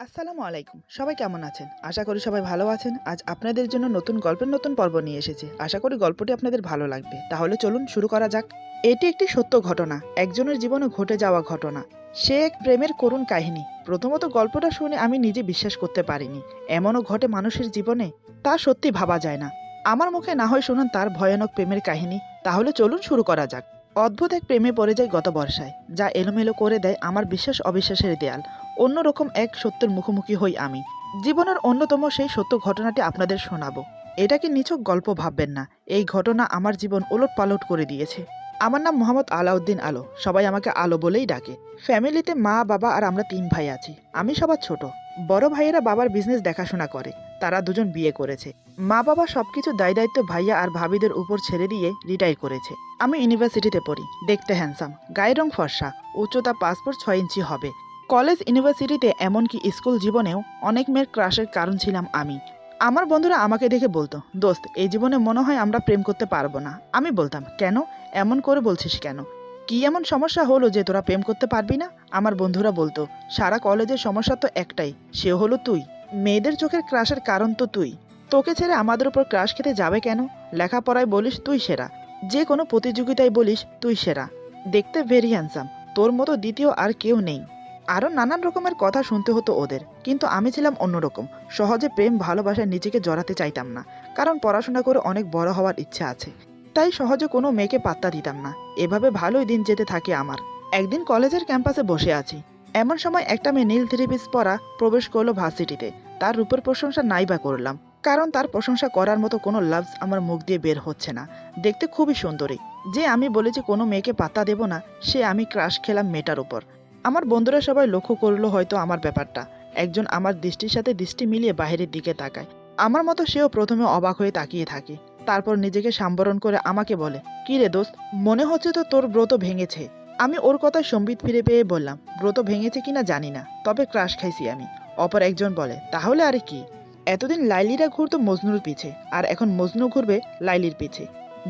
আসসালামু আলাইকুম। সবাই কেমন আছেন? আশা করি সবাই ভালো আছেন। আজ আপনাদের জন্য নতুন গল্পের নতুন পর্ব নিয়ে এসেছি। আশা করি গল্পটি আপনাদের ভালো লাগবে। তাহলে চলুন শুরু করা যাক। এটি একটি সত্য ঘটনা, একজনের জীবনে ঘটে যাওয়া ঘটনা। সে এক প্রেমের করুণ কাহিনী। প্রথমত গল্পটা শুনে আমি নিজে বিশ্বাস করতে পারিনি। এমনও ঘটে মানুষের জীবনে, তা সত্যি ভাবা যায় না। আমার মুখে না হয় শুনুন তার ভয়ানক প্রেমের কাহিনী। তাহলে চলুন শুরু করা যাক। অদ্ভুত এক প্রেমে পড়ে যায় গত বর্ষায়, যা এলোমেলো করে দেয় আমার বিশ্বাস অবিশ্বাসের দেয়াল। অন্যরকম এক সত্যের মুখোমুখি হই আমি। জীবনের অন্যতম সেই সত্য ঘটনাটি আপনাদের শোনাবো। এটাকে নিছক গল্প ভাববেন না। এই ঘটনা আমার জীবন ওলটপালট করে দিয়েছে। আমার নাম মোহাম্মদ আলাউদ্দিন আলো। সবাই আমাকে আলো বলেই ডাকে। ফ্যামিলিতে মা, বাবা আর আমরা ৩ ভাই আছি। আমি সবার ছোট। বড় ভাইয়েরা বাবার বিজনেস দেখাশোনা করে। তারা দুজন বিয়ে করেছে। মা বাবা সবকিছু দায় দায়িত্ব ভাইয়া আর ভাবিদের উপর ছেড়ে দিয়ে রিটায়ার করেছে। আমি ইউনিভার্সিটিতে পড়ি। দেখতে হ্যান্ডসাম, গায়ের রং ফর্সা, উচ্চতা পাসপোর্ট ৬ ইঞ্চি হবে। কলেজ, ইউনিভার্সিটিতে এমনকি স্কুল জীবনেও অনেক মেয়ের ক্রাশের কারণ ছিলাম আমি। আমার বন্ধুরা আমাকে দেখে বলতো, দোস্ত, এই জীবনে মনে হয় আমরা প্রেম করতে পারবো না। আমি বলতাম, কেন? এমন করে বলছিস কেন? কি এমন সমস্যা হলো যে তোরা প্রেম করতে পারবি না? আমার বন্ধুরা বলতো, সারা কলেজের সমস্যা তো একটাই, সে হলো তুই। মেয়েদের চোখের ক্রাশের কারণ তো তুই। তোকে ছেড়ে আমাদের উপর ক্রাশ খেতে যাবে কেন? লেখাপড়ায় বলিস তুই সেরা, যে কোনো প্রতিযোগিতায় বলিস তুই সেরা, দেখতে ভেরি হ্যান্ডসাম, তোর মতো দ্বিতীয় আর কেউ নেই। আরও নানান রকমের কথা শুনতে হতো ওদের। কিন্তু আমি ছিলাম অন্যরকম। সহজে প্রেম ভালোবাসায় নিজেকে জড়াতে চাইতাম না। কারণ পড়াশোনা করে অনেক বড় হওয়ার ইচ্ছা আছে। তাই সহজে কোনো মেয়েকে পাত্তা দিতাম না। এভাবে ভালোই দিন যেতে থাকে আমার। একদিন কলেজের ক্যাম্পাসে বসে আছি। এমন সময় একটা মেয়ে নীল থ্রি পিস পরা প্রবেশ করলো ভার্সিটিতে। তার রূপের প্রশংসা নাই বা করলাম, কারণ তার প্রশংসা করার মতো কোনো লাভস আমার মুখ দিয়ে বের হচ্ছে না। দেখতে খুবই সুন্দরী। যে আমি বলেছি কোনো মেয়েকে পাত্তা দেব না, সে আমি ক্রাশ খেলাম মেয়েটার উপর। আমার বন্ধুরা সবাই লক্ষ্য করলো হয়তো আমার ব্যাপারটা। একজন আমার দৃষ্টির সাথে দৃষ্টি মিলিয়ে বাইরের দিকে তাকায়। আমার মতো সেও প্রথমে অবাক হয়ে তাকিয়ে থাকে। তারপর নিজেকে সম্বরণ করে আমাকে বলে, কি রে দোস্ত, মনে হচ্ছে তো তোর ব্রত ভেঙেছে। আমি ওর কথায় সম্বিত ফিরে পেয়ে বললাম, ব্রত ভেঙেছে কিনা জানি না, তবে ক্রাশ খাইছি আমি। অপর একজন বলে, তাহলে আরে কি? এতদিন লাইলিরা ঘুরতো মজনুর পিছে, আর এখন মজনু ঘুরবে লাইলির পিছে।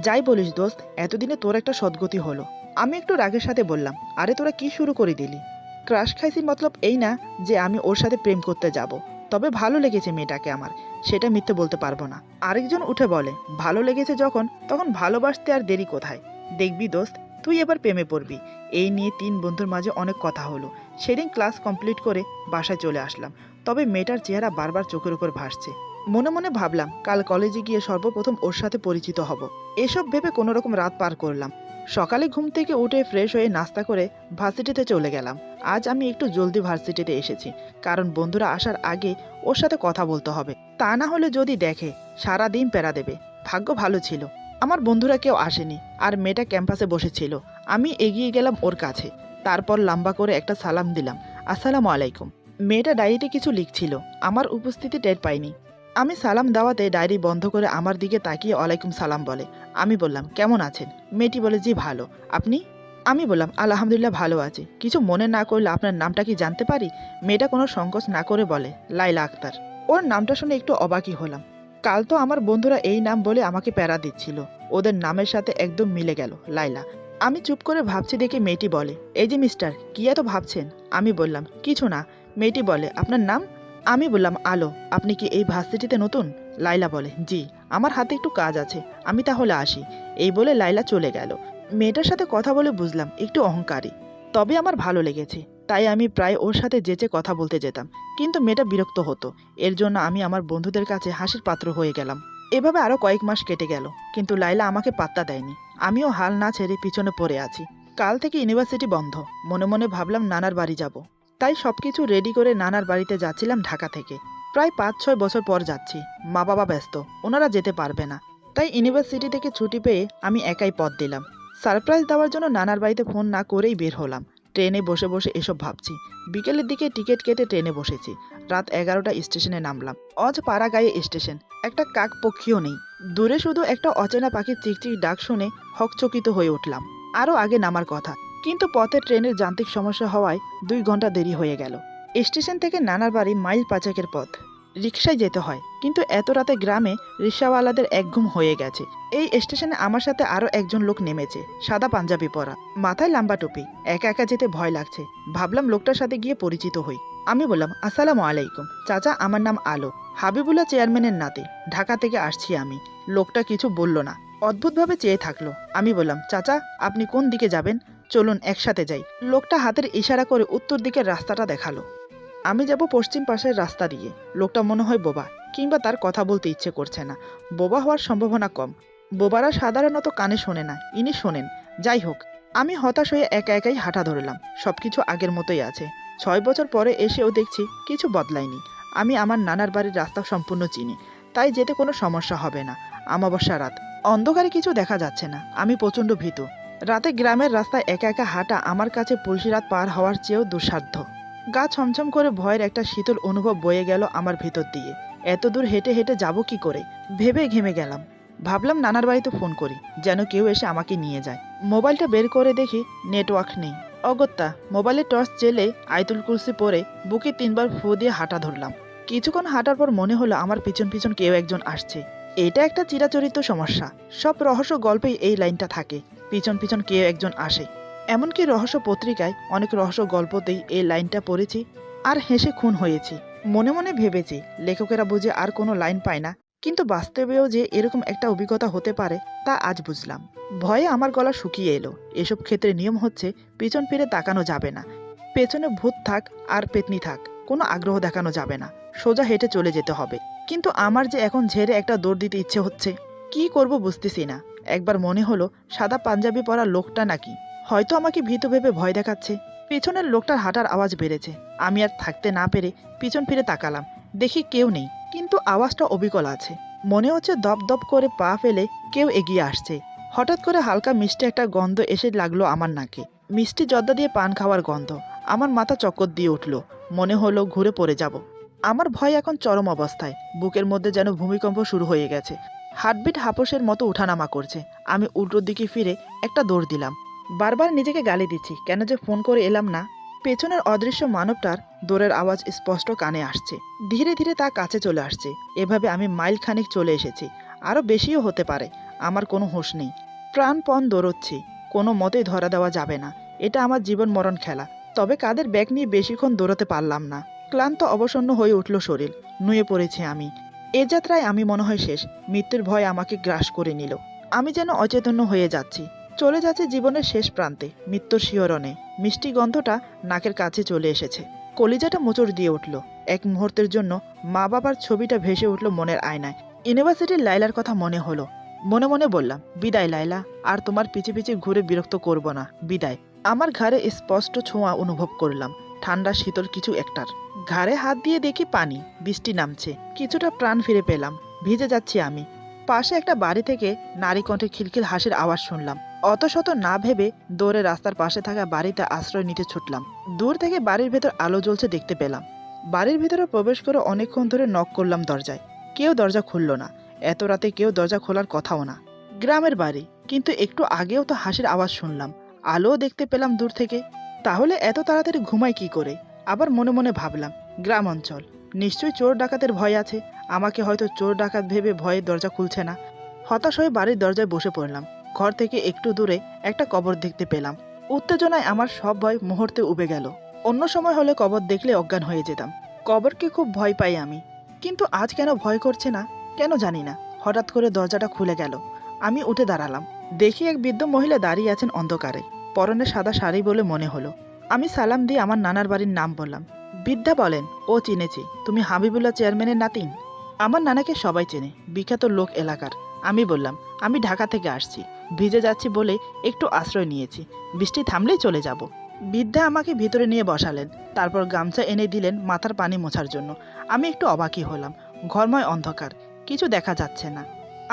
যাই বলিস দোস্ত, এতদিনে তোর একটা সদ্গতি হলো। আমি একটু রাগের সাথে বললাম, আরে তোরা কি শুরু করে দিলি? ক্রাশ খাইছি মতলব এই না যে আমি ওর সাথে প্রেম করতে যাব। তবে ভালো লেগেছে মেয়েটাকে আমার, সেটা মিথ্যে বলতে পারবো না। আরেকজন উঠে বলে, ভালো লেগেছে যখন, তখন ভালোবাসতে আর দেরি কোথায়? দেখবি দোস্ত, তুই এবার প্রেমে পড়বি। এই নিয়ে ৩ বন্ধুর মাঝে অনেক কথা হলো। সেদিন ক্লাস কমপ্লিট করে বাসায় চলে আসলাম। তবে মেয়েটার চেহারা বারবার চোখের উপর ভাসছে। মনে মনে ভাবলাম, কাল কলেজে গিয়ে সর্বপ্রথম ওর সাথে পরিচিত হব। এসব ভেবে কোনোরকম রাত পার করলাম। সকালে ঘুম থেকে উঠে ফ্রেশ হয়ে নাস্তা করে ভার্সিটিতে চলে গেলাম। আজ আমি একটু জলদি ভার্সিটিতে এসেছি, কারণ বন্ধুরা আসার আগে ওর সাথে কথা বলতে হবে। তা না হলে যদি দেখে, সারা দিন প্যারা দেবে। ভাগ্য ভালো ছিল, আমার বন্ধুরা কেউ আসেনি, আর মেয়েটা ক্যাম্পাসে বসেছিল। আমি এগিয়ে গেলাম ওর কাছে। তারপর লম্বা করে একটা সালাম দিলাম, আসসালামু আলাইকুম। মেয়েটা ডায়েরিতে কিছু লিখছিল, আমার উপস্থিতি টের পাইনি। আমি সালাম দেওয়াতে ডায়েরি বন্ধ করে আমার দিকে তাকিয়ে ওয়ালাইকুম সালাম বলে। আমি বললাম, কেমন আছেন? মেয়েটি বলে, জি ভালো, আপনি? আমি বললাম, আলহামদুলিল্লাহ ভালো আছি। কিছু মনে না করলে আপনার নামটা কি জানতে পারি? মেয়েটা কোনো সংকোচ না করে বলে, লাইলা আক্তার। ওর নামটা শুনে একটু অবাকই হলাম। কাল তো আমার বন্ধুরা এই নাম বলে আমাকে প্যারা দিচ্ছিল। ওদের নামের সাথে একদম মিলে গেল, লাইলা। আমি চুপ করে ভাবছি দেখে মেয়েটি বলে, এই যে মিস্টার, কি এত ভাবছেন? আমি বললাম, কিছু না। মেয়েটি বলে, আপনার নাম? আমি বললাম, আলো। আপনি কি এই ভার্সিটিতে নতুন? লাইলা বলে, জি। আমার হাতে একটু কাজ আছে, আমি তাহলে আসি। এই বলে লাইলা চলে গেল। মেয়েটার সাথে কথা বলে বুঝলাম একটু অহংকারী। তবে আমার ভালো লেগেছে, তাই আমি প্রায় ওর সাথে যেচে কথা বলতে যেতাম। কিন্তু মেয়েটা বিরক্ত হতো। এর জন্য আমি আমার বন্ধুদের কাছে হাসির পাত্র হয়ে গেলাম। এভাবে আরও কয়েক মাস কেটে গেল, কিন্তু লাইলা আমাকে পাত্তা দেয়নি। আমিও হাল না ছেড়ে পিছনে পড়ে আছি। কাল থেকে ইউনিভার্সিটি বন্ধ। মনে মনে ভাবলাম নানার বাড়ি যাব। তাই সবকিছু রেডি করে নানার বাড়িতে যাচ্ছিলাম ঢাকা থেকে। প্রায় ৫-৬ বছর পর যাচ্ছি। মা বাবা ব্যস্ত, ওনারা যেতে পারবে না। তাই ইউনিভার্সিটি থেকে ছুটি পেয়ে আমি একাই পথ দিলাম। সারপ্রাইজ দেওয়ার জন্য নানার বাড়িতে ফোন না করেই বের হলাম। ট্রেনে বসে বসে এসব ভাবছি। বিকেলের দিকে টিকিট কেটে ট্রেনে বসেছি। রাত ১১টা স্টেশনে নামলাম। অজ পাড়াগাঁয়ে স্টেশন। একটা কাক পক্ষীও নেই। দূরে শুধু একটা অচেনা পাখির চিকচিক ডাক শুনে হকচকিত হয়ে উঠলাম। আরও আগে নামার কথা, কিন্তু পথে ট্রেনের যান্ত্রিক সমস্যা হওয়ায় ২ ঘন্টা দেরি হয়ে গেল। স্টেশন থেকে নানার বাড়ি মাইল ৫-এর পথ। রিকশায় যেতে হয়, কিন্তু এত রাতে গ্রামে রিকশাওয়ালাদের একঘুম হয়ে গেছে। এই স্টেশনে আমার সাথে আরও একজন লোক নেমেছে, সাদা পাঞ্জাবি পরা, মাথায় লম্বা টুপি। একা একা যেতে ভয় লাগছে। ভাবলাম লোকটার সাথে গিয়ে পরিচিত হই। আমি বললাম, আসসালামু আলাইকুম চাচা, আমার নাম আলো, হাবিবুল্লাহ চেয়ারম্যানের নাতি, ঢাকা থেকে আসছি আমি। লোকটা কিছু বলল না, অদ্ভুতভাবে চেয়ে থাকলো। আমি বললাম, চাচা আপনি কোন দিকে যাবেন, চলুন একসাথে যাই। লোকটা হাতের ইশারা করে উত্তর দিকের রাস্তাটা দেখালো। আমি যাব পশ্চিম পাশের রাস্তা দিয়ে। লোকটা মনে হয় বোবা, কিংবা তার কথা বলতে ইচ্ছে করছে না। বোবা হওয়ার সম্ভাবনা কম, বোবারা সাধারণত কানে শোনে না, ইনি শোনেন। যাই হোক, আমি হতাশ হয়ে একা একাই হাঁটা ধরলাম। সবকিছু আগের মতোই আছে। 6 বছর পরে এসেও দেখছি কিছু বদলায়নি। আমি আমার নানার বাড়ির রাস্তা সম্পূর্ণ চিনি, তাই যেতে কোনো সমস্যা হবে না। অমাবস্যা রাত, অন্ধকারে কিছু দেখা যাচ্ছে না। আমি প্রচণ্ড ভীতু। রাতে গ্রামের রাস্তায় একা একা হাঁটা আমার কাছে পুলসিরাত পার হওয়ার চেয়েও দুঃসাধ্য। গা ছমছম করে ভয়ের একটা শীতল অনুভব বয়ে গেল আমার ভেতর দিয়ে। এত দূর হেঁটে হেঁটে যাব কি করে ভেবে ঘেমে গেলাম। ভাবলাম নানার বাড়িতে ফোন করি, যেন কেউ এসে আমাকে নিয়ে যায়। মোবাইলটা বের করে দেখি নেটওয়ার্ক নেই। অগত্যা মোবাইলে টর্চ জেলে আয়তুল কুরসি পরে বুকে 3বার ফু দিয়ে হাঁটা ধরলাম। কিছুক্ষণ হাঁটার পর মনে হলো আমার পিছন পিছন কেউ একজন আসছে। এটা একটা চিরাচরিত সমস্যা, সব রহস্য গল্পেই এই লাইনটা থাকে, পিছন পিছন কেউ একজন আসে। এমনকি রহস্য পত্রিকায় অনেক রহস্য গল্পতেই এই লাইনটা পড়েছি আর হেসে খুন হয়েছি। মনে মনে ভেবেছি লেখকেরা বুঝে আর কোনো লাইন পায় না, কিন্তু বাস্তবেও যে এরকম একটা অভিজ্ঞতা হতে পারে তা আজ বুঝলাম। ভয়ে আমার গলা শুকিয়ে এলো। এসব ক্ষেত্রে নিয়ম হচ্ছে পিছন ফিরে তাকানো যাবে না। পেছনে ভূত থাক আর পেতনি থাক, কোনো আগ্রহ দেখানো যাবে না, সোজা হেঁটে চলে যেতে হবে। কিন্তু আমার যে এখন ঝেড়ে একটা দৌড় দিতে ইচ্ছে হচ্ছে, কি করব বুঝতেছি না। একবার মনে হলো সাদা পাঞ্জাবি পরা লোকটা নাকি হয়তো আমাকে ভীতু ভেবে ভয় দেখাচ্ছে। পেছনের লোকটার হাঁটার আওয়াজ বেড়েছে। আমি আর থাকতে না পেরে পিছন ফিরে তাকালাম। দেখি কেউ নেই, কিন্তু আওয়াজটা অবিকল আছে। মনে হচ্ছে দপ দপ করে পা ফেলে কেউ এগিয়ে আসছে। হঠাৎ করে হালকা মিষ্টি একটা গন্ধ এসে লাগলো আমার নাকে। মিষ্টি জর্দা দিয়ে পান খাওয়ার গন্ধ। আমার মাথা চক্কর দিয়ে উঠল। মনে হলো ঘুরে পড়ে যাব। আমার ভয় এখন চরম অবস্থায়। বুকের মধ্যে যেন ভূমিকম্প শুরু হয়ে গেছে। হার্টবিট হাঁপসের মতো উঠানামা করছে। আমি উল্টোর দিকে ফিরে একটা দৌড় দিলাম। বারবার নিজেকে গালি দিচ্ছি কেন যে ফোন করে এলাম না। পেছনের অদৃশ্য মানবটার দৌড়ের আওয়াজ স্পষ্ট কানে আসছে। ধীরে ধীরে তা কাছে চলে আসছে। এভাবে আমি মাইল খানিক চলে এসেছি, আরও বেশিও হতে পারে। আমার কোনো হুঁশ নেই। প্রাণপণ দৌড়চ্ছি, কোনো মতেই ধরা দেওয়া যাবে না। এটা আমার জীবন মরণ খেলা। তবে কাদের ব্যাগ নিয়ে বেশিক্ষণ দৌড়াতে পারলাম না। ক্লান্ত অবসন্ন হয়ে উঠল শরীর, নুয়ে পড়েছি আমি। এ যাত্রায় আমি মনে হয় শেষ। মৃত্যুর ভয় আমাকে গ্রাস করে নিল। আমি যেন অচেতন্য হয়ে যাচ্ছি, চলে যাচ্ছে জীবনের শেষ প্রান্তে, মৃত্যুর শিহরণে। মিষ্টি গন্ধটা নাকের কাছে চলে এসেছে। কলিজাটা মোচড় দিয়ে উঠল। এক মুহূর্তের জন্য মা বাবার ছবিটা ভেসে উঠল মনের আয়নায়। ইউনিভার্সিটির লাইলার কথা মনে হলো। মনে মনে বললাম, বিদায় লাইলা, আর তোমার পিছে পিছে ঘুরে বিরক্ত করব না, বিদায়। আমার ঘাড়ে স্পষ্ট ছোঁয়া অনুভব করলাম, ঠান্ডা শীতল কিছু একটার। ঘাড়ে হাত দিয়ে দেখি পানি, বৃষ্টি নামছে। কিছুটা প্রাণ ফিরে পেলাম। ভিজে যাচ্ছি আমি। পাশে একটা বাড়ি থেকে নারী কণ্ঠে খিলখিল হাসির আওয়াজ শুনলাম। অত শত না ভেবে দৌড়ে রাস্তার পাশে থাকা বাড়িতে আশ্রয় নিতে ছুটলাম। দূর থেকে বাড়ির ভেতর আলো জ্বলছে দেখতে পেলাম। বাড়ির ভেতরে প্রবেশ করে অনেকক্ষণ ধরে নক করলাম দরজায়। কেউ দরজা খুলল না। এত রাতে কেউ দরজা খোলার কথাও না। গ্রামের বাড়ি, কিন্তু একটু আগেও তো হাসির আওয়াজ শুনলাম, আলোও দেখতে পেলাম দূর থেকে। তাহলে এত তাড়াতাড়ি ঘুমাই কি করে? আবার মনে মনে ভাবলাম, গ্রাম অঞ্চল, নিশ্চয়ই চোর ডাকাতের ভয় আছে। আমাকে হয়তো চোর ডাকাত ভেবে ভয়ে দরজা খুলছে না। হতাশ হয়ে বাড়ির দরজায় বসে পড়লাম। ঘর থেকে একটু দূরে একটা কবর দেখতে পেলাম। উত্তেজনায় আমার সব ভয় মুহূর্তে উবে গেল। অন্য সময় হলে কবর দেখলে অজ্ঞান হয়ে যেতাম। কবরকে খুব ভয় পাই আমি, কিন্তু আজ কেন ভয় করছে না, কেন জানি না। হঠাৎ করে দরজাটা খুলে গেল। আমি উঠে দাঁড়ালাম। দেখি এক বৃদ্ধ মহিলা দাঁড়িয়ে আছেন অন্ধকারে, পরনে সাদা শাড়ি বলে মনে হলো। আমি সালাম দিয়ে আমার নানার বাড়ির নাম বললাম। বৃদ্ধা বলেন, ও চিনেছি, তুমি হাবিবুল্লাহ চেয়ারম্যানের নাতিন। আমার নানাকে সবাই চেনে, বিখ্যাত লোক এলাকার। আমি বললাম, আমি ঢাকা থেকে আসছি, ভিজে যাচ্ছি বলে একটু আশ্রয় নিয়েছি, বৃষ্টি থামলেই চলে যাব। বৃদ্ধা আমাকে ভিতরে নিয়ে বসালেন, তারপর গামছা এনে দিলেন মাথার পানি মোছার জন্য। আমি একটু অবাকই হলাম। ঘরময় অন্ধকার, কিছু দেখা যাচ্ছে না।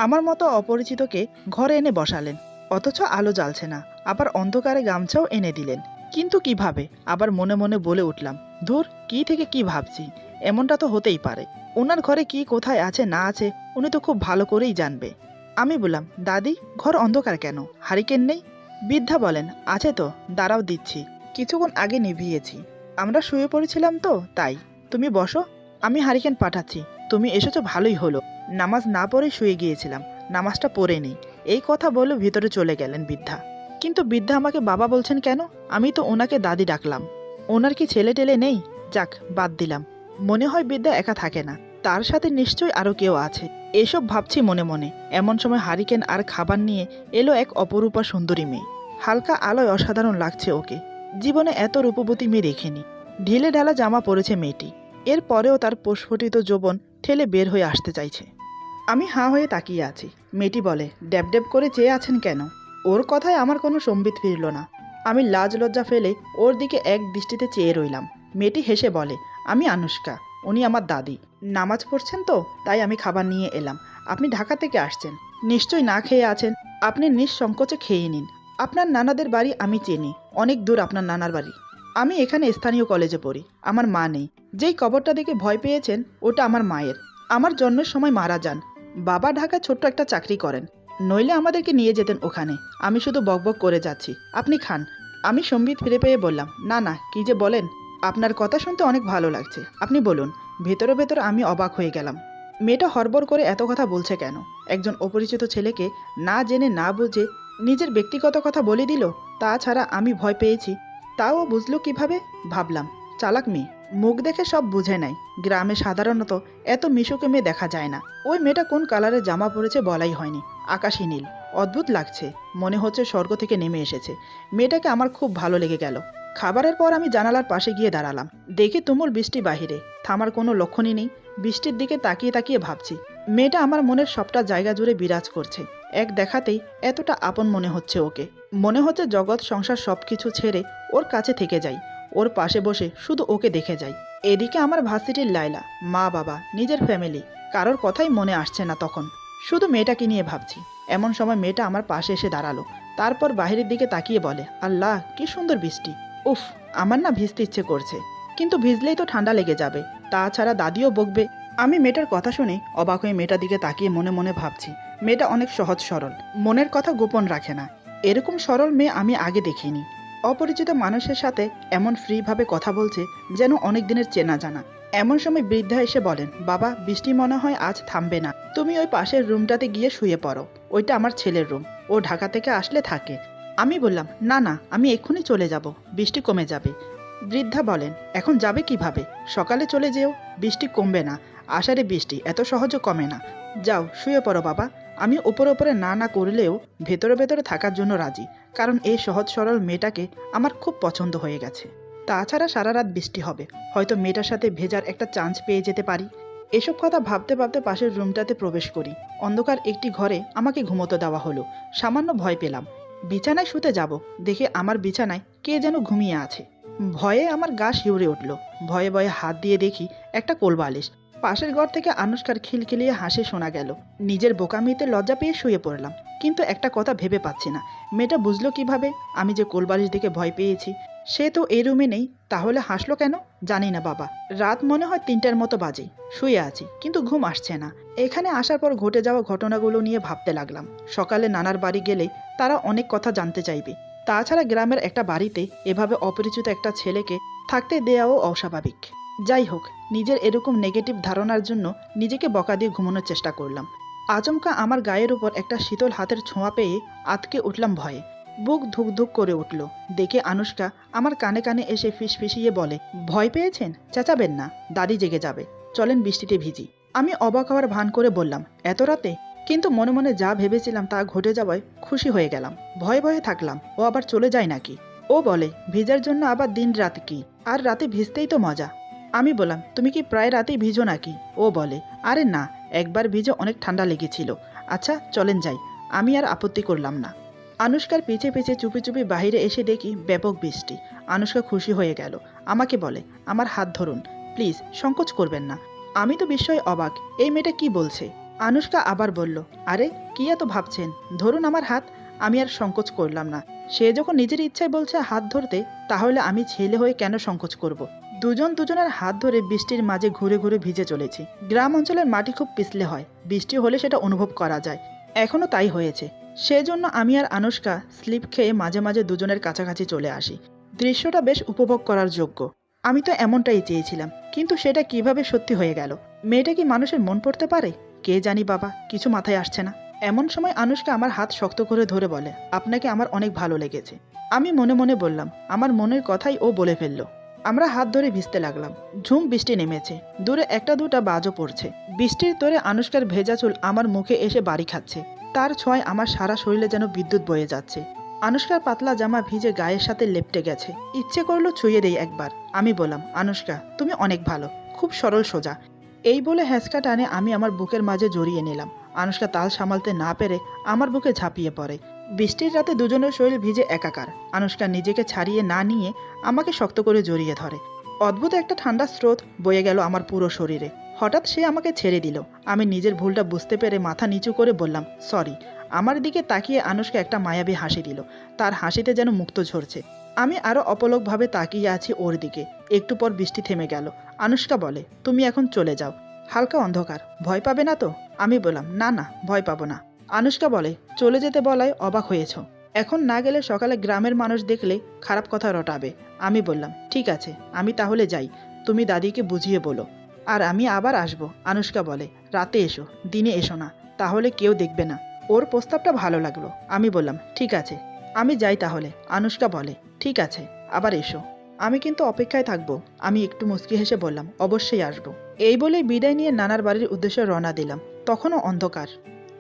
আমার মতো অপরিচিতকে ঘরে এনে বসালেন, অথচ আলো জ্বালছে না। আবার অন্ধকারে গামছাও এনে দিলেন, কিন্তু কিভাবে? আবার মনে মনে বলে উঠলাম, ধুর, কি থেকে কি ভাবছি, এমনটা তো হতেই পারে। ওনার ঘরে কি কোথায় আছে না আছে উনি তো খুব ভালো করেই জানবে। আমি বললাম, দাদি, ঘর অন্ধকার কেন, হারিকেন নেই? বৃদ্ধা বলেন, আছে তো, দাঁড়াও দিচ্ছি, কিছুক্ষণ আগে নিভিয়েছি। আমরা শুয়ে পড়েছিলাম তো তাই। তুমি বসো, আমি হারিকেন পাঠাচ্ছি। তুমি এসেছো ভালোই হলো। নামাজ না পড়ে শুয়ে গিয়েছিলাম, নামাজটা পড়ে নেই। এই কথা বলে ভিতরে চলে গেলেন বৃদ্ধা। কিন্তু বৃদ্ধা আমাকে বাবা বলছেন কেন? আমি তো ওনাকে দাদি ডাকলাম। ওনার কি ছেলে টেলে নেই? যাক, বাদ দিলাম। মনে হয় বিদ্যা একা থাকে না, তার সাথে নিশ্চয়ই আরও কেউ আছে। এসব ভাবছি মনে মনে। এমন সময় হারিকেন আর খাবার নিয়ে এলো এক অপরূপা সুন্দরী মেয়ে। হালকা আলোয় অসাধারণ লাগছে ওকে। জীবনে এত রূপবতী মেয়ে দেখিনি। ঢিলে ঢালা জামা পরেছে মেয়েটি। এর পরেও তার প্রস্ফুটিত যৌবন ঠেলে বের হয়ে আসতে চাইছে। আমি হাঁ হয়ে তাকিয়ে আছি। মেয়েটি বলে, ড্যাব ড্যাব করে চেয়ে আছেন কেন? ওর কথায় আমার কোনো সম্বিত ফিরল না। আমি লাজ লজ্জা ফেলে ওর দিকে এক দৃষ্টিতে চেয়ে রইলাম। মেয়েটি হেসে বলে, আমি আনুশকা, উনি আমার দাদি। নামাজ পড়ছেন তো, তাই আমি খাবার নিয়ে এলাম। আপনি ঢাকা থেকে আসছেন, নিশ্চয়ই না খেয়ে আছেন। আপনি নিঃসংকোচে খেয়ে নিন। আপনার নানাদের বাড়ি আমি চিনি, অনেক দূর আপনার নানার বাড়ি। আমি এখানে স্থানীয় কলেজে পড়ি। আমার মা নেই। যেই কবরটা দেখে ভয় পেয়েছেন, ওটা আমার মায়ের। আমার জন্মের সময় মারা যান। বাবা ঢাকায় ছোট্ট একটা চাকরি করেন, নইলে আমাদেরকে নিয়ে যেতেন ওখানে। আমি শুধু বকবক করে যাচ্ছি, আপনি খান। আমি সম্বিত ফিরে পেয়ে বললাম, না না, কি যে বলেন। আপনার কথা শুনতে অনেক ভালো লাগছে, আপনি বলুন। ভেতরে ভেতরে আমি অবাক হয়ে গেলাম। মেয়েটা হড়বড় করে এত কথা বলছে কেন? একজন অপরিচিত ছেলেকে না জেনে না বুঝে নিজের ব্যক্তিগত কথা বলে দিল। তাছাড়া আমি ভয় পেয়েছি, তাও বুঝলো কিভাবে? ভাবলাম, চালাক মেয়ে, মুখ দেখে সব বুঝে নেয়। গ্রামে সাধারণত এত মিশুকে মেয়ে দেখা যায় না। ওই মেয়েটা কোন কালারের জামা পরেছে বলাই হয়নি, আকাশি নীল। অদ্ভুত লাগছে, মনে হচ্ছে স্বর্গ থেকে নেমে এসেছে। মেয়েটাকে আমার খুব ভালো লেগে গেল। খাবারের পর আমি জানালার পাশে গিয়ে দাঁড়ালাম। দেখি তুমুল বৃষ্টি বাহিরে, থামার কোনো লক্ষণই নেই। বৃষ্টির দিকে তাকিয়ে তাকিয়ে ভাবছি, মেয়েটা আমার মনের সবটা জায়গা জুড়ে বিরাজ করছে। এক দেখাতেই এতটা আপন মনে হচ্ছে ওকে। মনে হচ্ছে জগৎ সংসার সবকিছু ছেড়ে ওর কাছে থেকে যাই, ওর পাশে বসে শুধু ওকে দেখে যাই। এদিকে আমার ভার্সিটির লাইলা, মা বাবা, নিজের ফ্যামিলি, কারোর কথাই মনে আসছে না তখন। শুধু মেয়েটাকে নিয়ে ভাবছি। এমন সময় মেয়েটা আমার পাশে এসে দাঁড়ালো। তারপর বাহিরের দিকে তাকিয়ে বলে, আল্লাহ কি সুন্দর বৃষ্টি। উফ, আমার না ভিজতে ইচ্ছে করছে, কিন্তু ভিজলেই তো ঠান্ডা লেগে যাবে, তাছাড়া দাদিও বকবে। আমি মেয়েটার কথা শুনে অবাক হয়ে মেয়েটার দিকে তাকিয়ে মনে মনে ভাবছি, মেয়েটা অনেক সহজ সরল, মনের কথা গোপন রাখে না। এরকম সরল মেয়ে আমি আগে দেখিনি। অপরিচিত মানুষের সাথে এমন ফ্রিভাবে কথা বলছে, যেন অনেক দিনের চেনা জানা। এমন সময় বৃদ্ধা এসে বলেন, বাবা, বৃষ্টি মনে হয় আজ থামবে না। তুমি ওই পাশের রুমটাতে গিয়ে শুয়ে পড়ো। ওইটা আমার ছেলের রুম, ও ঢাকা থেকে আসলে থাকে। আমি বললাম, না না, আমি এক্ষুনি চলে যাব, বৃষ্টি কমে যাবে। বৃদ্ধা বলেন, এখন যাবে কিভাবে? সকালে চলে যেও, বৃষ্টি কমবে না। আষাঢ়ে বৃষ্টি এত সহজে কমে না। যাও শুয়ে পড়ো বাবা। আমি ওপরে ওপরে না না করলেও ভেতরে ভেতরে থাকার জন্য রাজি, কারণ এই সহজ সরল মেয়েটাকে আমার খুব পছন্দ হয়ে গেছে। তাছাড়া সারা রাত বৃষ্টি হবে, হয়তো মেয়েটার সাথে ভেজার একটা চান্স পেয়ে যেতে পারি। এসব কথা ভাবতে ভাবতে পাশের রুমটাতে প্রবেশ করি। অন্ধকার একটি ঘরে আমাকে ঘুমোতে দেওয়া হলো। সামান্য ভয় পেলাম। বিছানায় শুতে যাব, দেখে আমার বিছানায় কে যেন ঘুমিয়ে আছে। ভয়ে আমার গা শিউরে উঠল। ভয়ে ভয়ে হাত দিয়ে দেখি একটা কোলবালিশ। পাশের ঘর থেকে আনুশকার খিলখিলিয়ে হাসি শোনা গেল। নিজের বোকামিতে লজ্জা পেয়ে শুয়ে পড়লাম, কিন্তু একটা কথা ভেবে পাচ্ছি না, মেয়েটা বুঝলো কিভাবে আমি যে কোলবালিশ দেখে ভয় পেয়েছি? সে তো এই রুমে নেই, তাহলে হাসলো কেন? জানি না বাবা। রাত মনে হয় 3টার মতো বাজে। শুয়ে আছি, কিন্তু ঘুম আসছে না। এখানে আসার পর ঘটে যাওয়া ঘটনাগুলো নিয়ে ভাবতে লাগলাম। সকালে নানার বাড়ি গেলে তারা অনেক কথা জানতে চাইবে। তাছাড়া গ্রামের একটা বাড়িতে এভাবে অপরিচিত একটা ছেলেকে থাকতে দেওয়াও অস্বাভাবিক। যাই হোক, নিজের এরকম নেগেটিভ ধারণার জন্য নিজেকে বকা দিয়ে ঘুমানোর চেষ্টা করলাম। আচমকা আমার গায়ের উপর একটা শীতল হাতের ছোঁয়া পেয়ে আতকে উঠলাম ভয়ে। বুক ধুক ধুক করে উঠল। দেখে আনুশকা আমার কানে কানে এসে ফিসফিসিয়ে বলে, ভয় পেয়েছেন? চেঁচাবেন না, দাদি জেগে যাবে। চলেন বৃষ্টিতে ভিজি। আমি অবাক হওয়ার ভান করে বললাম, এত রাতে? কিন্তু মনে মনে যা ভেবেছিলাম তা ঘটে যাওয়ায় খুশি হয়ে গেলাম। ভয়ে ভয়ে থাকলাম ও আবার চলে যায় নাকি। ও বলে, ভিজার জন্য আবার দিন রাত কি? আর রাতে ভিজতেই তো মজা। আমি বললাম, তুমি কি প্রায় রাতেই ভিজো নাকি? ও বলে, আরে না, একবার ভিজে অনেক ঠান্ডা লেগেছিল। আচ্ছা চলেন যাই। আমি আর আপত্তি করলাম না। আনুশকার পিছে পিছে চুপি চুপি বাইরে এসে দেখি ব্যাপক বৃষ্টি। আনুশকা খুশি হয়ে গেল। আমাকে বলে, আমার হাত ধরুন, প্লিজ, সংকোচ করবেন না। আমি তো বিস্ময়ে অবাক, এই মেয়েটা কি বলছে? আনুশকা আবার বলল, আরে কি এত ভাবছেন, ধরুন আমার হাত। আমি আর সংকোচ করলাম না। সে যখন নিজের ইচ্ছায় বলছে হাত ধরতে, তাহলে আমি ছেলে হয়ে কেন সংকোচ করব? দুজন দুজনের হাত ধরে বৃষ্টির মাঝে ঘুরে ঘুরে ভিজে চলেছি। গ্রাম অঞ্চলের মাটি খুব পিছলে হয়, বৃষ্টি হলে সেটা অনুভব করা যায়। এখনও তাই হয়েছে। সেজন্য আমি আর আনুশকা স্লিপ খেয়ে মাঝে মাঝে দুজনের কাছাকাছি চলে আসি। দৃশ্যটা বেশ উপভোগ করার যোগ্য। আমি তো এমনটাই চেয়েছিলাম, কিন্তু সেটা কিভাবে সত্যি হয়ে গেল? মেয়েটা কি মানুষের মন পড়তে পারে? কে জানি বাবা, কিছু মাথায় আসছে না। এমন সময় আনুশকা আমার হাত শক্ত করে ধরে বলে, আপনাকে আমার অনেক ভালো লেগেছে। আমি মনে মনে বললাম, আমার মনের কথাই ও বলে ফেলল। আমরা হাত ধরে ভিজতে লাগলাম। ঝুম বৃষ্টি নেমেছে, দূরে একটা দুটা বাজও পড়ছে। বৃষ্টির তোরে আনুশকার ভেজা চুল আমার মুখে এসে বাড়ি খাচ্ছে। তার ছোঁয়ায় আমার সারা শরীরে যেন বিদ্যুৎ বয়ে যাচ্ছে। আনুশকার পাতলা জামা ভিজে গায়ের সাথে লেপটে গেছে। ইচ্ছে করলো ছুঁয়ে দেই একবার। আমি বললাম, আনুশকা তুমি অনেক ভালো, খুব সরল সোজা। এই বলে হ্যাঁচকা টানে আমি আমার বুকের মাঝে জড়িয়ে নিলাম। আনুশকা তাল সামালতে না পেরে আমার বুকে ঝাঁপিয়ে পড়ে। বৃষ্টির রাতে দুজনের শরীর ভিজে একাকার। আনুশকা নিজেকে ছাড়িয়ে না নিয়ে আমাকে শক্ত করে জড়িয়ে ধরে। অদ্ভুত একটা ঠান্ডা স্রোত বয়ে গেল আমার পুরো শরীরে। হঠাৎ সে আমাকে ছেড়ে দিল। আমি নিজের ভুলটা বুঝতে পেরে মাথা নিচু করে বললাম, সরি। আমার দিকে তাকিয়ে আনুশকা একটা মায়াবী হাসি দিল। তার হাসিতে যেন মুক্ত ঝরছে। আমি আরও অপলকভাবে তাকিয়ে আছি ওর দিকে। একটু পর বৃষ্টি থেমে গেল। আনুশকা বলে, তুমি এখন চলে যাও। হালকা অন্ধকার, ভয় পাবে না তো? আমি বললাম, না না, ভয় পাবো না। আনুশকা বলে, চলে যেতে বলায় অবাক হয়েছ? এখন না গেলে সকালে গ্রামের মানুষ দেখলে খারাপ কথা রটাবে। আমি বললাম, ঠিক আছে, আমি তাহলে যাই। তুমি দাদিকে বুঝিয়ে বলো। আর আমি আবার আসবো। আনুশকা বলে, রাতে এসো, দিনে এসো না, তাহলে কেউ দেখবে না। ওর প্রস্তাবটা ভালো লাগলো। আমি বললাম, ঠিক আছে, আমি যাই তাহলে। আনুশকা বলে, ঠিক আছে, আবার এসো। আমি কিন্তু অপেক্ষায় থাকবো। আমি একটু মুচকি হেসে বললাম, অবশ্যই আসবো। এই বলে বিদায় নিয়ে নানার বাড়ির উদ্দেশ্যে রওনা দিলাম। তখনও অন্ধকার।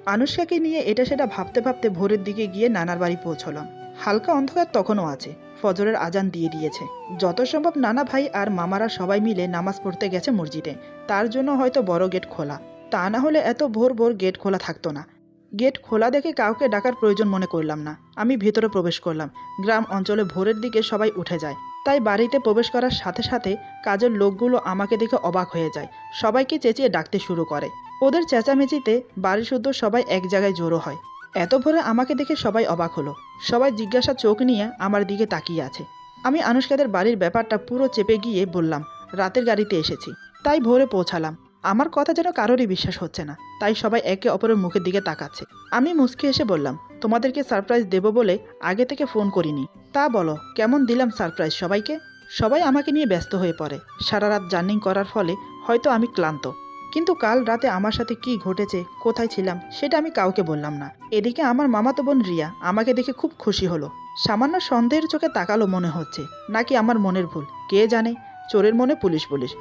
আনুশকাকে নিয়ে এটা সেটা ভাবতে ভাবতে ভোরের দিকে গিয়ে নানার বাড়ি পৌঁছলাম। হালকা অন্ধকার তখনও আছে। ফজরের আজান দিয়ে দিয়েছে। যত সম্ভব নানা ভাই আর মামারা সবাই মিলে নামাজ পড়তে গেছে মসজিদে। তার জন্য হয়তো বড় গেট খোলা। তা না হলে এত ভোর ভোর গেট খোলা থাকতো না। গেট খোলা দেখে কাউকে ডাকার প্রয়োজন মনে করলাম না। আমি ভেতরে প্রবেশ করলাম। গ্রাম অঞ্চলে ভোরের দিকে সবাই উঠে যায়। তাই বাড়িতে প্রবেশ করার সাথে সাথে কাজের লোকগুলো আমাকে দেখে অবাক হয়ে যায়। সবাইকে চেঁচিয়ে ডাকতে শুরু করে। ওদের চেঁচামেচিতে বাড়ি শুদ্ধ সবাই এক জায়গায় জড়ো হয়। এত ভোরে আমাকে দেখে সবাই অবাক হলো। সবাই জিজ্ঞাসা চোখ নিয়ে আমার দিকে তাকিয়ে আছে। আমি আনুশকাদের বাড়ির ব্যাপারটা পুরো চেপে গিয়ে বললাম, রাতের গাড়িতে এসেছি, তাই ভোরে পৌঁছালাম। আমার কথা যেন কারোরই বিশ্বাস হচ্ছে না। তাই সবাই একে অপরের মুখের দিকে তাকাচ্ছে। আমি মুচকি এসে বললাম, তোমাদেরকে সারপ্রাইজ দেব বলে আগে থেকে ফোন করিনি। তা বলো, কেমন দিলাম সারপ্রাইজ সবাইকে? সবাই আমাকে নিয়ে ব্যস্ত হয়ে পড়ে। সারা রাত জার্নিং করার ফলে হয়তো আমি ক্লান্ত। কিন্তু কাল রাতে আমার সাথে কি ঘটেছে, কোথায় ছিলাম, সেটা আমি কাউকে বললাম না। এদিকে আমার মামাতো বোন রিয়া আমাকে দেখে খুব খুশি হলো। সামান্য সন্দেহের চোখে তাকালো মনে হচ্ছে। নাকি আমার মনের ভুল, কে জানে। চোরের মনে পুলিশ পুলিশ।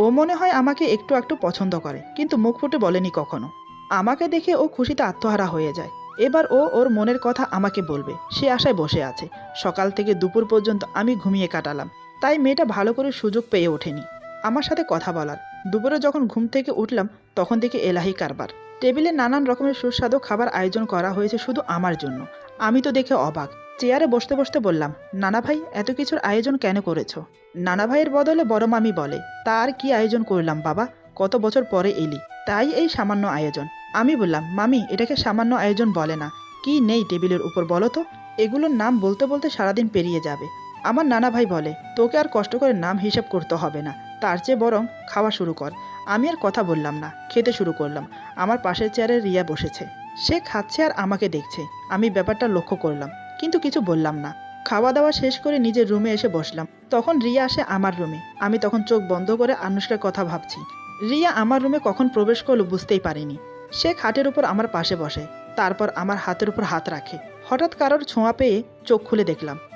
ও মনে হয় আমাকে একটু একটু পছন্দ করে, কিন্তু মুখ ফুটে বলেনি কখনো। আমাকে দেখে ও খুশিতে আত্মহারা হয়ে যায়। এবার ও ওর মনের কথা আমাকে বলবে, সে আশায় বসে আছে। সকাল থেকে দুপুর পর্যন্ত আমি ঘুমিয়ে কাটালাম। তাই মেয়েটা ভালো করে সুযোগ পেয়ে ওঠেনি আমার সাথে কথা বলার। দুপুরে যখন ঘুম থেকে উঠলাম তখন দেখি এলাহি কারবার। টেবিলে নানান রকমের সুস্বাদু খাবার আয়োজন করা হয়েছে শুধু আমার জন্য। আমি তো দেখে অবাক। চেয়ারে বসতে বসতে বললাম, নানা ভাই, এত কিছুর আয়োজন কেন করেছো? নানা ভাইয়ের বদলে বড় মামি বলে, তা আর কি আয়োজন করলাম বাবা, কত বছর পরে এলি, তাই এই সামান্য আয়োজন। আমি বললাম, মামি, এটাকে সামান্য আয়োজন বলে না। কি নেই টেবিলের উপর বলো তো? এগুলোর নাম বলতে বলতে সারাদিন পেরিয়ে যাবে। আমার নানা ভাই বলে, তোকে আর কষ্ট করে নাম হিসাব করতে হবে না, তার চেয়ে বরং খাওয়া শুরু কর। আমি আর কথা বললাম না, খেতে শুরু করলাম। আমার পাশের চেয়ারে রিয়া বসেছে। সে খাচ্ছে আর আমাকে দেখছে। আমি ব্যাপারটা লক্ষ্য করলাম, কিন্তু কিছু বললাম না। খাওয়া দাওয়া শেষ করে নিজের রুমে এসে বসলাম। তখন রিয়া আসে আমার রুমে। আমি তখন চোখ বন্ধ করে আনুশকার কথা ভাবছি। রিয়া আমার রুমে কখন প্রবেশ করলো বুঝতেই পারিনি। সে খাটের উপর আমার পাশে বসে, তারপর আমার হাতের উপর হাত রাখে। হঠাৎ কারোর ছোঁয়া পেয়ে চোখ খুলে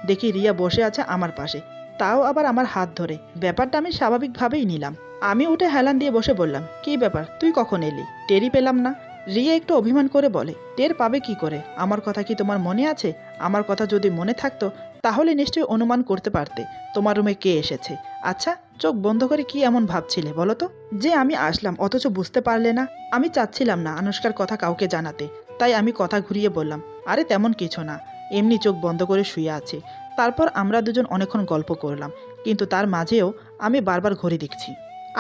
দেখি রিয়া বসে আছে আমার পাশে, তাও আবার আমার হাত ধরে। ব্যাপারটা আমি স্বাভাবিকভাবেই নিলাম। আমি উঠে হেলান দিয়ে বসে বললাম, কি ব্যাপার, তুই কখন এলি? টেরই পেলাম না। রিয়া একটু অভিমান করে বলে, টের পাবে কি করে? আমার কথা কি তোমার মনে আছে? আমার কথা যদি মনে থাকতো তাহলে নিশ্চয়ই অনুমান করতে পারতে তোমার রুমে কে এসেছে। আচ্ছা, চোখ বন্ধ করে কি এমন ভাবছিলে বলো তো, যে আমি আসলাম অথচ বুঝতে পারলে না? আমি চাচ্ছিলাম না আনুশকার কথা কাউকে জানাতে, তাই আমি কথা ঘুরিয়ে বললাম, আরে তেমন কিছু না, এমনি চোখ বন্ধ করে শুয়ে আছে। তারপর আমরা দুজন অনেকক্ষণ গল্প করলাম, কিন্তু তার মাঝেও আমি বারবার ঘড়ি দেখছি।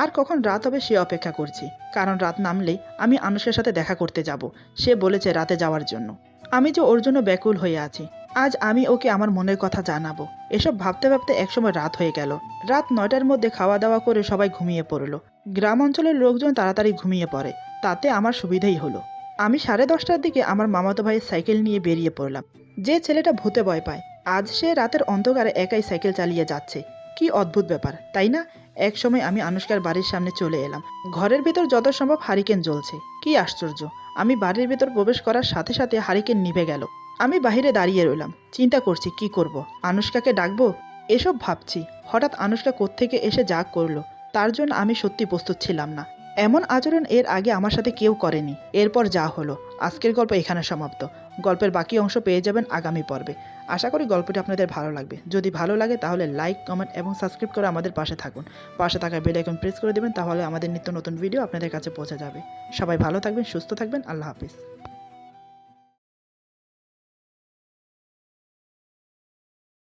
আর কখন রাত হবে সে অপেক্ষা করছি, কারণ রাত নামলেই আমি আনুশকার সাথে দেখা করতে যাব। সে বলেছে রাতে যাওয়ার জন্য। আমি যে ওর জন্য ব্যাকুল হয়ে আছি। আজ আমি ওকে আমার মনের কথা জানাবো। এসব ভাবতে ভাবতে একসময় রাত হয়ে গেল। রাত 9টার মধ্যে খাওয়া দাওয়া করে সবাই ঘুমিয়ে পড়ল। গ্রাম অঞ্চলের লোকজন তাড়াতাড়ি ঘুমিয়ে পড়ে, তাতে আমার সুবিধাই হলো। আমি 10:30টার দিকে আমার মামাতো ভাইয়ের সাইকেল নিয়ে বেরিয়ে পড়লাম। যে ছেলেটা ভূতে ভয় পায়, আজ সে রাতের অন্ধকারে একাই সাইকেল চালিয়ে যাচ্ছে। কি অদ্ভুত ব্যাপার, তাই না? এক সময় আমি আনুশকার বাড়ির সামনে চলে এলাম। ঘরের ভেতর যত সম্ভব হারিকেন জ্বলছে। কি আশ্চর্য, আমি বাড়ির ভেতর প্রবেশ করার সাথে সাথে হারিকেন নিভে গেল। আমি বাহিরে দাঁড়িয়ে রইলাম, চিন্তা করছি কি করব। আনুশকাকে ডাকবো এসব ভাবছি, হঠাৎ আনুশকা কোত্থেকে এসে যা করলো তার জন্য আমি সত্যি প্রস্তুত ছিলাম না। এমন আচরণ এর আগে আমার সাথে কেউ করেনি। এরপর যা হলো, আজকের গল্প এখানে সমাপ্ত। গল্পের বাকি অংশ পেয়ে যাবেন আগামী পর্বে। আশা করি গল্পটি আপনাদের ভালো লাগবে। যদি ভালো লাগে তাহলে লাইক, কমেন্ট এবং সাবস্ক্রাইব করে আমাদের পাশে থাকুন। পাশে থাকা বেল আইকন প্রেস করে দেবেন, তাহলে আমাদের নিত্য নতুন ভিডিও আপনাদের কাছে পৌঁছে যাবে। সবাই ভালো থাকবেন, সুস্থ থাকবেন। আল্লাহ হাফিজ।